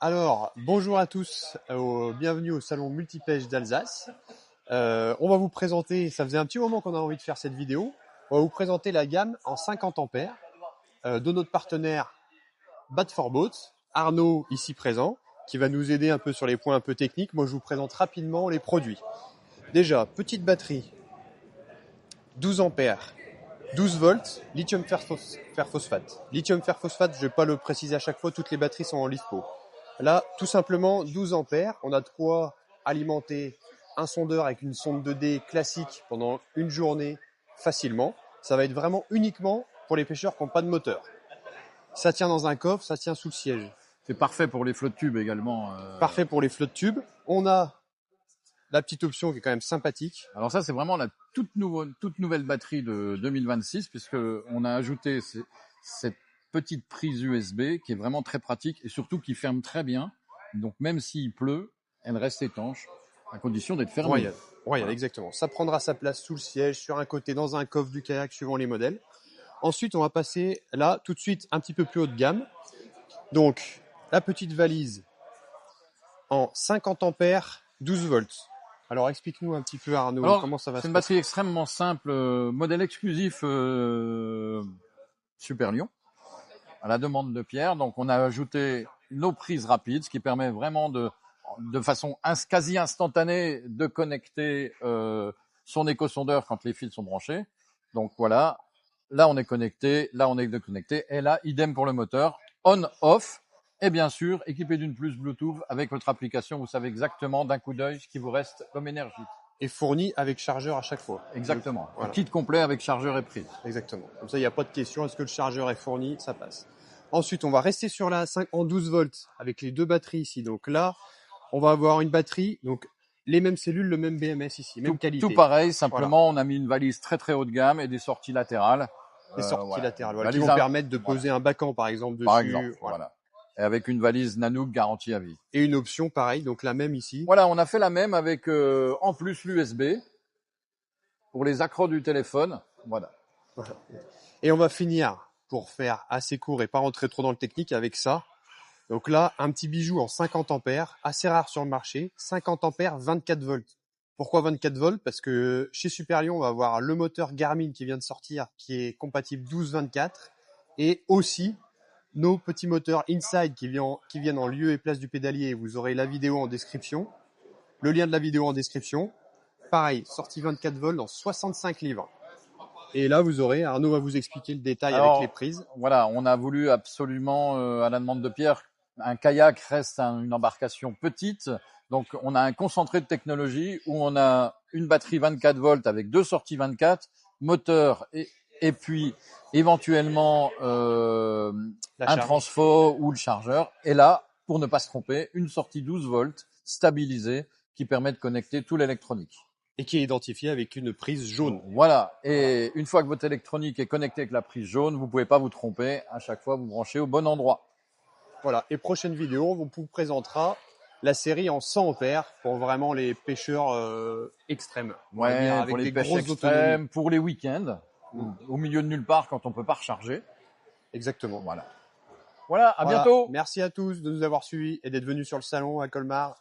Alors, bonjour à tous, bienvenue au salon Multipêche d'Alsace. On va vous présenter, ça faisait un petit moment qu'on a envie de faire cette vidéo, on va vous présenter la gamme en 50 ampères de notre partenaire Bad4Boat, Arnaud ici présent, qui va nous aider un peu sur les points un peu techniques. Moi je vous présente rapidement les produits. Déjà, petite batterie, 12 ampères, 12 volts, lithium fer phosphate. Lithium fer phosphate, je ne vais pas le préciser à chaque fois, toutes les batteries sont en LiFePO. Là, tout simplement, 12 ampères. On a de quoi alimenter un sondeur avec une sonde 2D classique pendant une journée facilement. Ça va être vraiment uniquement pour les pêcheurs qui n'ont pas de moteur. Ça tient dans un coffre, ça tient sous le siège. C'est parfait pour les flottes tubes également. Parfait pour les flottes tubes. On a la petite option qui est quand même sympathique. Alors ça, c'est vraiment la toute nouvelle batterie de 2026, puisque on a ajouté cette petite prise USB qui est vraiment très pratique et surtout qui ferme très bien. Donc même s'il pleut, elle reste étanche à condition d'être fermée. Royal, exactement. Ça prendra sa place sous le siège, sur un côté, dans un coffre du kayak, suivant les modèles. Ensuite, on va passer là, tout de suite, un petit peu plus haut de gamme. Donc, la petite valise en 50 ampères, 12 volts. Alors, explique-nous un petit peu, Arnaud, comment ça va se passer. C'est une batterie extrêmement simple, modèle exclusif Super Lion, à la demande de Pierre. Donc, on a ajouté nos prises rapides, ce qui permet vraiment de façon quasi instantanée de connecter son éco-sondeur quand les fils sont branchés. Donc voilà, là on est connecté, là on est déconnecté, et là idem pour le moteur, on/off, et bien sûr équipé d'une puce Bluetooth avec votre application, vous savez exactement d'un coup d'œil ce qui vous reste comme énergie. Et fourni avec chargeur à chaque fois. Exactement, voilà. Kit complet avec chargeur et prise. Exactement, comme ça il n'y a pas de question, est-ce que le chargeur est fourni, ça passe. Ensuite on va rester sur la 5 en 12 volts avec les deux batteries ici, donc là on va avoir une batterie, donc les mêmes cellules, le même BMS ici, même qualité. Tout pareil, simplement on a mis une valise très très haut de gamme et des sorties latérales. Des sorties latérales, voilà, qui vont permettre de poser un bacan par exemple dessus. Par exemple, voilà. Et avec une valise Nanook garantie à vie. Et une option pareil, donc la même ici. Voilà, on a fait la même avec en plus l'USB pour les accros du téléphone. Voilà. Et on va finir, pour faire assez court et pas rentrer trop dans le technique, avec ça. Donc là, un petit bijou en 50 ampères, assez rare sur le marché, 50 ampères, 24 volts. Pourquoi 24 volts? Parce que chez Super Lion, on va avoir le moteur Garmin qui vient de sortir, qui est compatible 12-24, et aussi nos petits moteurs Inside qui viennent en lieu et place du pédalier. Vous aurez la vidéo en description, le lien de la vidéo en description. Pareil, sortie 24 volts dans 65 livres. Et là, vous aurez, Arnaud va vous expliquer le détail avec les prises. Voilà, on a voulu absolument, à la demande de Pierre, un kayak reste une embarcation petite. Donc, on a un concentré de technologie où on a une batterie 24 volts avec deux sorties 24, moteur et puis éventuellement un transfo ou le chargeur. Et là, pour ne pas se tromper, une sortie 12 volts stabilisée qui permet de connecter tout l'électronique. Et qui est identifié avec une prise jaune. Voilà. Et une fois que votre électronique est connectée avec la prise jaune, vous pouvez pas vous tromper. À chaque fois, vous branchez au bon endroit. Voilà. Et prochaine vidéo, on vous présentera la série en 100 ampères pour vraiment les pêcheurs extrêmes. Ouais, avec pour les pêches extrêmes, pour les week-ends, au milieu de nulle part quand on peut pas recharger. Exactement. Voilà. À bientôt. Merci à tous de nous avoir suivis et d'être venus sur le salon à Colmar.